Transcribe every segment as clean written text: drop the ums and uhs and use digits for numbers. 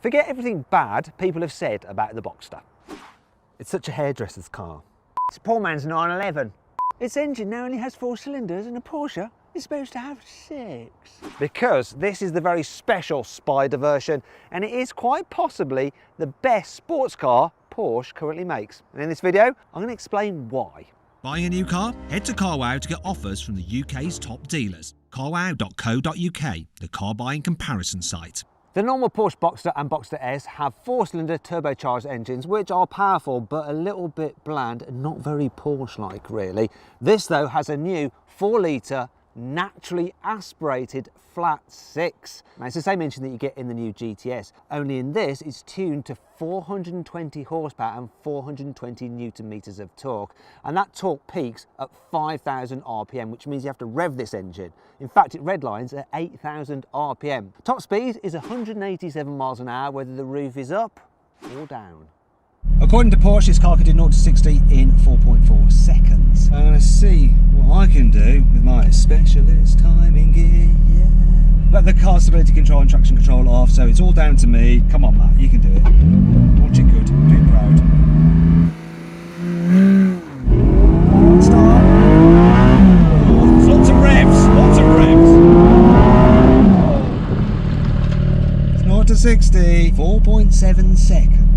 Forget everything bad people have said about the Boxster. It's such a hairdresser's car. It's a poor man's 911. Its engine now only has 4 cylinders and a Porsche is supposed to have 6. Because this is the very special Spyder version, and it is quite possibly the best sports car Porsche currently makes. And in this video, I'm going to explain why. Buying a new car? Head to carwow to get offers from the UK's top dealers. carwow.co.uk, the car buying comparison site. The normal Porsche Boxster and Boxster S have 4-cylinder turbocharged engines which are powerful but a little bit bland and not very Porsche-like really. This though has a new 4-litre naturally aspirated flat 6. Now it's the same engine that you get in the new GTS, only in this it's tuned to 420 horsepower and 420 newton meters of torque, and that torque peaks at 5,000 RPM, which means you have to rev this engine. In fact, it redlines at 8,000 RPM. Top speed is 187 miles an hour, whether the roof is up or down. According to Porsche, this car can do 0 to 60 in 4.4 seconds. I'm going to see what I can do with my specialist timing gear, yeah. Let the car stability control and traction control off, so it's all down to me. Come on, Matt, you can do it. Watch it good, do it proud. Start. Oh, lots of revs, lots of revs. It's 0 to 60, 4.7 seconds.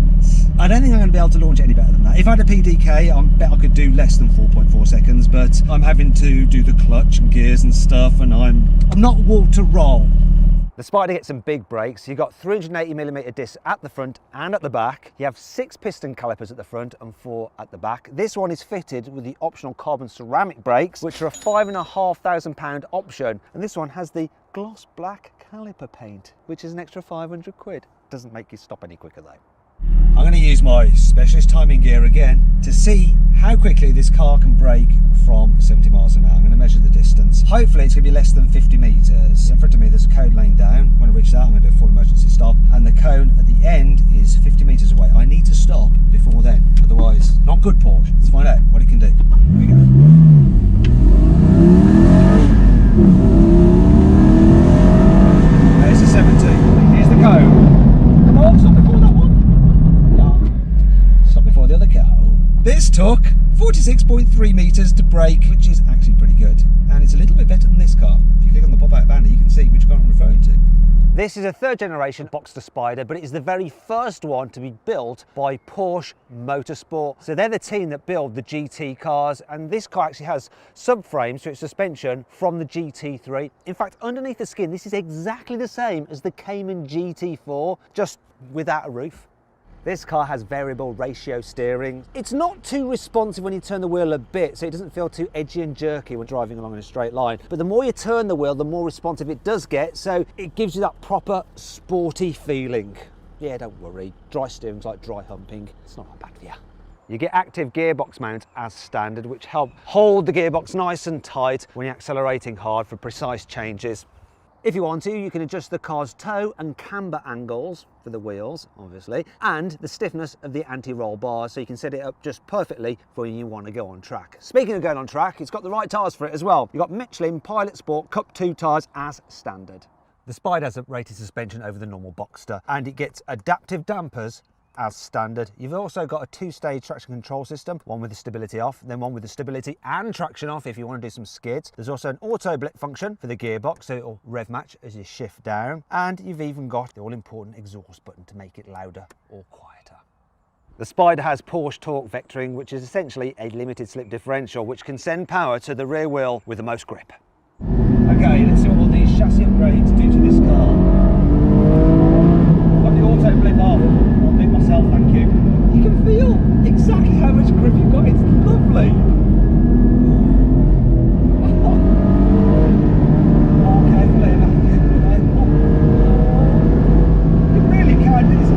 I don't think I'm going to be able to launch it any better than that. If I had a PDK, I bet I could do less than 4.4 seconds, but I'm having to do the clutch and gears and stuff, and I'm not wall to roll. The Spyder gets some big brakes. You've got 380mm discs at the front and at the back. You have 6 piston calipers at the front and 4 at the back. This one is fitted with the optional carbon ceramic brakes, which are a £5,500 option. And this one has the gloss black caliper paint, which is an extra 500 quid. Doesn't make you stop any quicker though. I'm going to use my specialist timing gear again to see how quickly this car can brake from 70 miles an hour. I'm going to measure the distance. Hopefully it's going to be less than 50 metres. In front of me there's a cone lane down. When I reach that I'm going to do a full emergency stop, and the cone at the end is 50 metres away. I need to stop before then, otherwise not good Porsche. Let's find out what it can do. Here we go. There's the 70. Here's the cone. Come on, stop before that one. Before the other cow. This took 46.3 metres to brake, which is actually pretty good, and it's a little bit better than this car. If you click on the pop-out banner you can see which car I'm referring to. This is a 3rd generation Boxster Spyder, but it is the very first one to be built by Porsche Motorsport. So they're the team that build the GT cars, and this car actually has subframes to its suspension from the GT3. In fact, underneath the skin this is exactly the same as the Cayman GT4, just without a roof. This car has variable ratio steering. It's not too responsive when you turn the wheel a bit, so it doesn't feel too edgy and jerky when driving along in a straight line. But the more you turn the wheel, the more responsive it does get, so it gives you that proper sporty feeling. Yeah, don't worry, dry steering's like dry humping. It's not that bad for you. You get active gearbox mounts as standard, which help hold the gearbox nice and tight when you're accelerating hard for precise changes. If you want to, you can adjust the car's toe and camber angles for the wheels, obviously, and the stiffness of the anti-roll bars, so you can set it up just perfectly for when you want to go on track. Speaking of going on track, it's got the right tyres for it as well. You've got Michelin Pilot Sport Cup 2 tyres as standard. The Spyder has a rated suspension over the normal Boxster, and it gets adaptive dampers as standard. You've also got a 2-stage traction control system, one with the stability off, then one with the stability and traction off if you want to do some skids. There's also an auto blip function for the gearbox, so it'll rev match as you shift down, and you've even got the all-important exhaust button to make it louder or quieter. The Spyder has Porsche torque vectoring, which is essentially a limited slip differential, which can send power to the rear wheel with the most grip. Okay, let's see what all these chassis upgrades do to this car. Got the auto blip off. Myself, thank you. You can feel exactly how much grip you've got. It's lovely. Oh, carefully. You really can. It's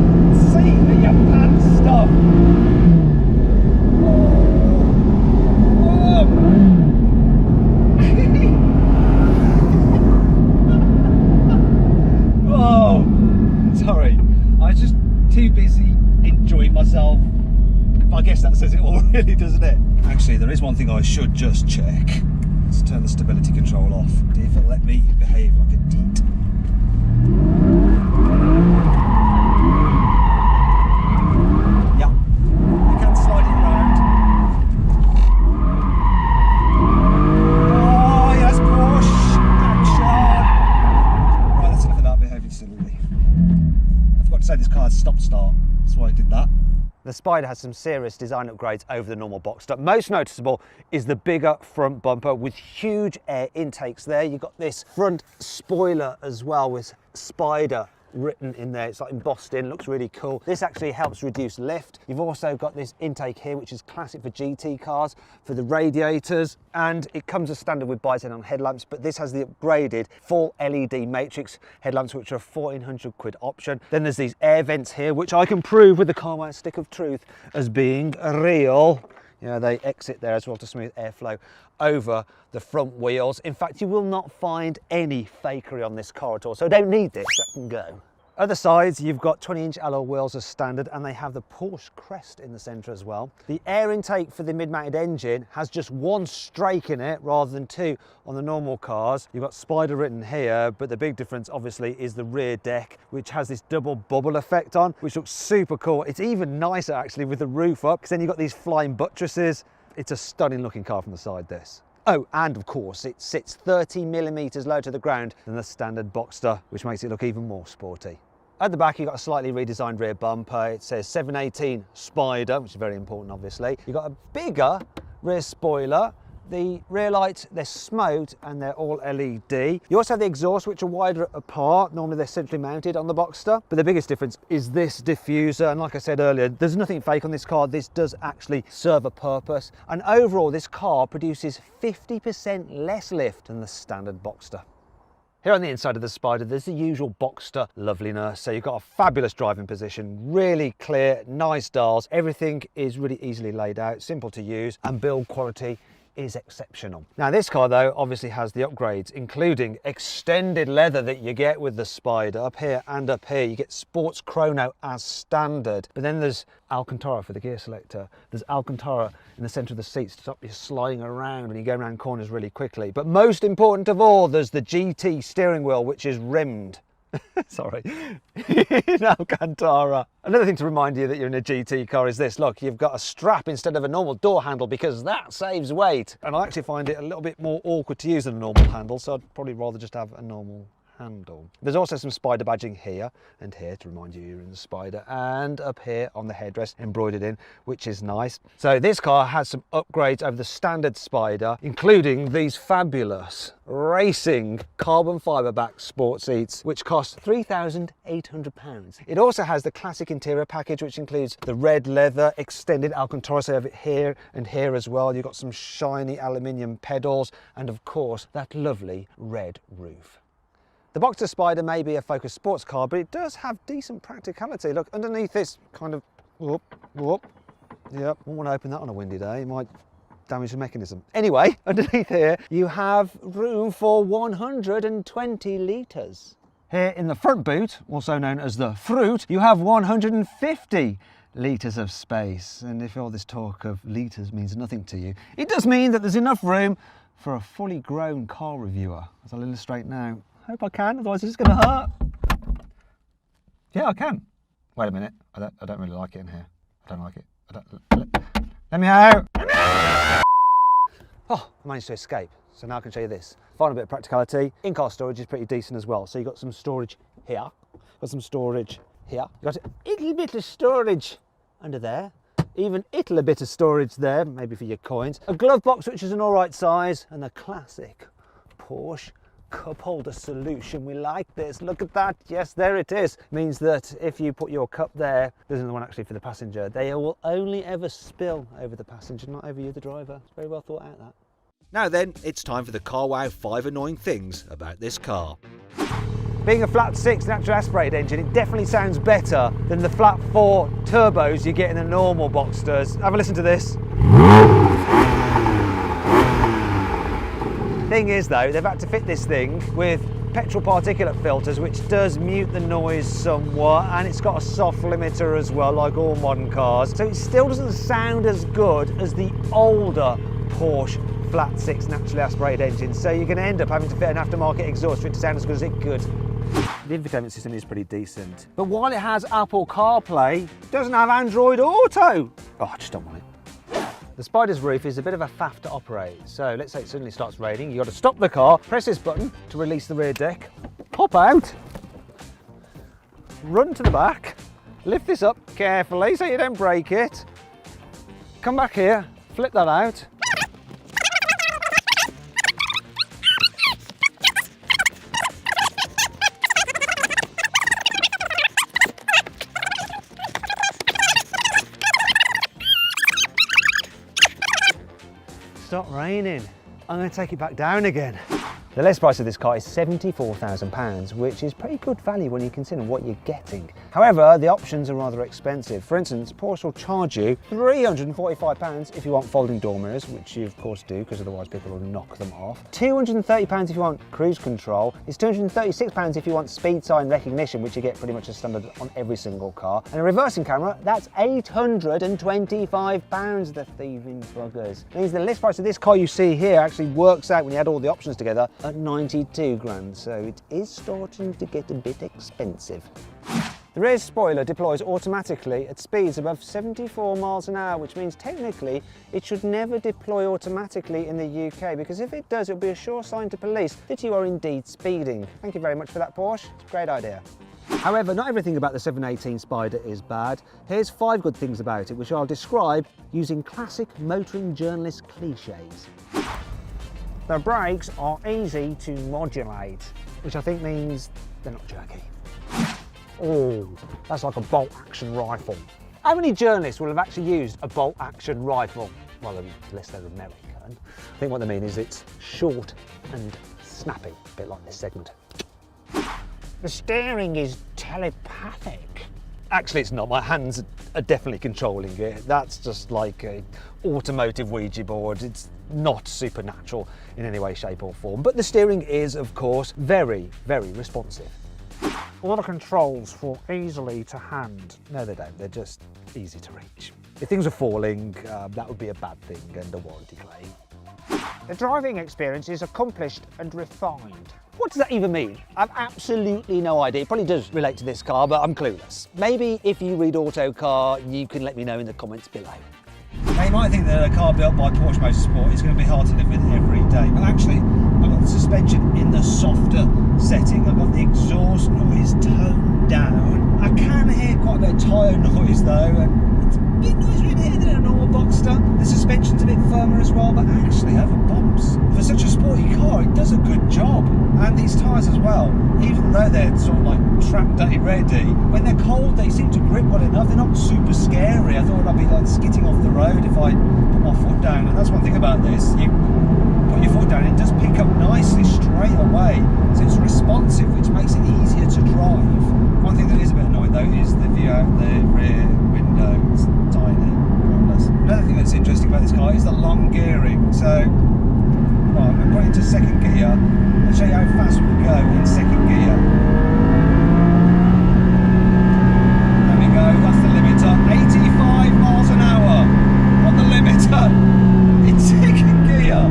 see that your pants stop. Oh, sorry. I was just too busy enjoying myself. I guess that says it all really, doesn't it? Actually, there is one thing I should just check. Let's turn the stability control off. See if it'll let me behave like a deet. like to say, this car has stop-start. That's why I did that. The Spyder has some serious design upgrades over the normal Boxster. Most noticeable is the bigger front bumper with huge air intakes there. You've got this front spoiler as well with Spyder written in there. It's like embossed in, looks really cool. This actually helps reduce lift. You've also got this intake here, which is classic for GT cars, for the radiators, and it comes as standard with bi-xenon headlamps, but this has the upgraded full LED matrix headlamps, which are a 1,400 quid option. Then there's these air vents here, which I can prove with the carwow stick of truth as being real. You know, they exit there as well to smooth airflow over the front wheels. In fact, you will not find any fakery on this car at all, so don't need this, that can go. Other sides, you've got 20-inch alloy wheels as standard, and they have the Porsche crest in the centre as well. The air intake for the mid-mounted engine has just one strake in it rather than two on the normal cars. You've got Spyder written here, but the big difference obviously is the rear deck, which has this double bubble effect on, which looks super cool. It's even nicer actually with the roof up, because then you've got these flying buttresses. It's a stunning looking car from the side, this. Oh, and of course it sits 30mm lower to the ground than the standard Boxster, which makes it look even more sporty. At the back, you've got a slightly redesigned rear bumper. It says 718 Spyder, which is very important, obviously. You've got a bigger rear spoiler. The rear lights, they're smoked and they're all LED. You also have the exhaust, which are wider apart. Normally they're centrally mounted on the Boxster. But the biggest difference is this diffuser. And like I said earlier, there's nothing fake on this car. This does actually serve a purpose. And overall, this car produces 50% less lift than the standard Boxster. Here on the inside of the Spyder, there's the usual Boxster loveliness. So you've got a fabulous driving position, really clear, nice dials. Everything is really easily laid out, simple to use, and build quality is exceptional. Now this car though obviously has the upgrades, including extended leather that you get with the Spyder up here and up here. You get sports chrono as standard, but then there's Alcantara for the gear selector. There's Alcantara in the center of the seats to stop you sliding around when you go around corners really quickly. But most important of all, there's the GT steering wheel, which is rimmed. Sorry, in Alcantara. Another thing to remind you that you're in a GT car is this. Look, you've got a strap instead of a normal door handle because that saves weight. And I actually find it a little bit more awkward to use than a normal handle, so I'd probably rather just have a normal handle. There's also some Spyder badging here and here to remind you you're in the Spyder, and up here on the headrest embroidered in, which is nice. So this car has some upgrades over the standard Spyder, including these fabulous racing carbon fibre back sport seats, which cost £3,800. It also has the classic interior package, which includes the red leather, extended Alcantara, so you have it here and here as well. You've got some shiny aluminium pedals, and of course that lovely red roof. The Boxster Spyder may be a focused sports car, but it does have decent practicality. Look, underneath this kind of, whoop, whoop. Yep, won't want to open that on a windy day. It might damage the mechanism. Anyway, underneath here, you have room for 120 litres. Here in the front boot, also known as the fruit, you have 150 litres of space. And if all this talk of litres means nothing to you, it does mean that there's enough room for a fully grown car reviewer, as I'll illustrate now. Hope I can, otherwise it's going to hurt. Yeah, I can. Wait a minute, I don't really like it in here. I don't like it. Let me out. Oh, I managed to escape. So now I can show you this. Final bit of practicality. In-car storage is pretty decent as well. So you've got some storage here, got some storage here. You've got a little bit of storage under there. Even a little bit of storage there, maybe for your coins. A glove box, which is an all right size, and the classic Porsche cup holder solution. We like this. Look at that. Yes, there it is. Means that if you put your cup there, there's another one actually for the passenger. They will only ever spill over the passenger, not over you, the driver. It's very well thought out, that. Now then, it's time for the carwow 5 annoying things about this car. Being a flat 6 naturally aspirated engine, it definitely sounds better than the flat 4 turbos you get in the normal Boxsters. Have a listen to this. Thing is though, they've had to fit this thing with petrol particulate filters, which does mute the noise somewhat, and it's got a soft limiter as well, like all modern cars. So it still doesn't sound as good as the older Porsche flat 6 naturally aspirated engines. So you're going to end up having to fit an aftermarket exhaust for it to sound as good as it could. The infotainment system is pretty decent, but while it has Apple CarPlay, it doesn't have Android Auto. Oh, I just don't want it. The Spyder's roof is a bit of a faff to operate. So let's say it suddenly starts raining, you've got to stop the car, press this button to release the rear deck, hop out, run to the back, lift this up carefully so you don't break it. Come back here, flip that out. Stop raining. I'm going to take it back down again. The list price of this car is £74,000, which is pretty good value when you consider what you're getting. However, the options are rather expensive. For instance, Porsche will charge you £345 if you want folding door mirrors, which you of course do, because otherwise people will knock them off. £230 if you want cruise control. It's £236 if you want speed sign recognition, which you get pretty much as standard on every single car. And a reversing camera, that's £825, the thieving buggers. It means the list price of this car you see here actually works out when you add all the options together at 92 grand, so it is starting to get a bit expensive. The rear spoiler deploys automatically at speeds above 74 miles an hour, which means technically it should never deploy automatically in the UK, because if it does, it'll be a sure sign to police that you are indeed speeding. Thank you very much for that, Porsche. It's a great idea. However, not everything about the 718 Spyder is bad. Here's 5 good things about it, which I'll describe using classic motoring journalist cliches. The brakes are easy to modulate, which I think means they're not jerky. Oh, that's like a bolt-action rifle. How many journalists will have actually used a bolt-action rifle? Well, unless they're American. I think what they mean is it's short and snappy, a bit like this segment. The steering is telepathic. Actually, it's not. My hands are definitely controlling it. That's just like an automotive Ouija board. It's not supernatural in any way, shape or form. But the steering is, of course, very, very responsive. All the controls fall easily to hand. No, they don't. They're just easy to reach. If things are falling, that would be a bad thing and a warranty claim. The driving experience is accomplished and refined. What does that even mean? I've absolutely no idea. It probably does relate to this car, but I'm clueless. Maybe if you read Autocar, you can let me know in the comments below. Now you might think that a car built by Porsche Motorsport is going to be hard to live with every day, but actually I've got the suspension in the softer setting, I've got the exhaust noise toned down. I can hear quite a bit of tyre noise though, and it's a bit noisier in here than a normal Boxster. The suspension's a bit firmer as well, but actually over bumps. For such a sporty car, it does a good job. And these tyres as well, even though they're sort of like track day ready, when they're cold they seem to grip well enough. They're not super scary. I thought I'd be like skidding off the road if I put my foot down, and that's one thing about this. You put your foot down, it does pick up nicely straight away, so it's responsive, which makes it easier to drive. One thing that is a bit annoying though is the view out the rear window. It's tiny, pointless. Another thing that's interesting about this car is the long gearing. So right, I'm going to put it into second gear and show you how fast we go in second gear. There we go, that's the limiter. 85 miles an hour on the limiter in second gear.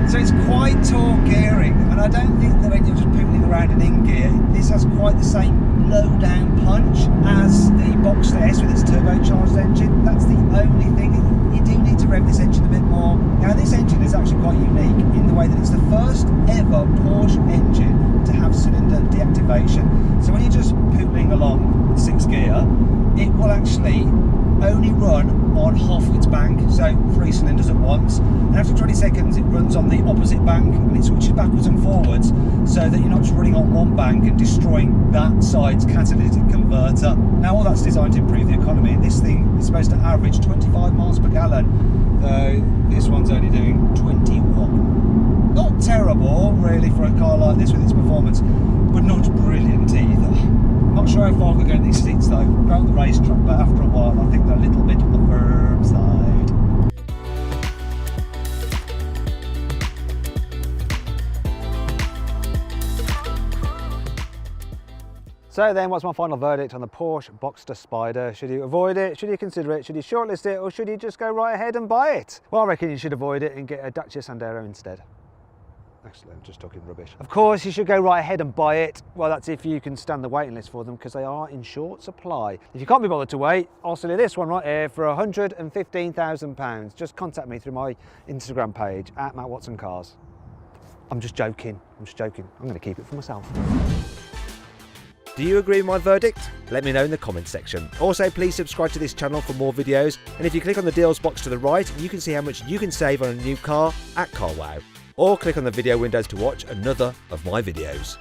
So it's quite tall gearing, and I don't think that when you're just pootling around in gear, this has quite the same low down punch as the Boxster S with its turbocharged engine. That's the only thing. You do need to rev this engine a bit more. Now this engine is actually quite unique in the way that it's the first ever Porsche engine to have cylinder deactivation. So when you're just pootling along 6th gear, it will actually only run on half its bank, so 3 cylinders at once, and after 20 seconds it runs on the opposite bank and it switches backwards and forwards, so that you're not just running on one bank and destroying that side's catalytic converter. Now all that's designed to improve the economy, and this thing is supposed to average 25 miles per gallon, though this one's only doing 21. Not terrible really for a car like this with its performance, but not brilliant either. Not sure how far we're going these seats though. Go on the racetrack, but after a while I think they're a little bit on the firm side. So then, what's my final verdict on the Porsche Boxster Spyder? Should you avoid it? Should you consider it? Should you shortlist it? Or should you just go right ahead and buy it? Well, I reckon you should avoid it and get a Dacia Sandero instead. Actually, I'm just talking rubbish. Of course, you should go right ahead and buy it. Well, that's if you can stand the waiting list for them, because they are in short supply. If you can't be bothered to wait, I'll sell you this one right here for £115,000. Just contact me through my Instagram page, @MattWatsonCars. I'm just joking. I'm going to keep it for myself. Do you agree with my verdict? Let me know in the comments section. Also, please subscribe to this channel for more videos, and if you click on the deals box to the right, you can see how much you can save on a new car at CarWow. Or click on the video windows to watch another of my videos.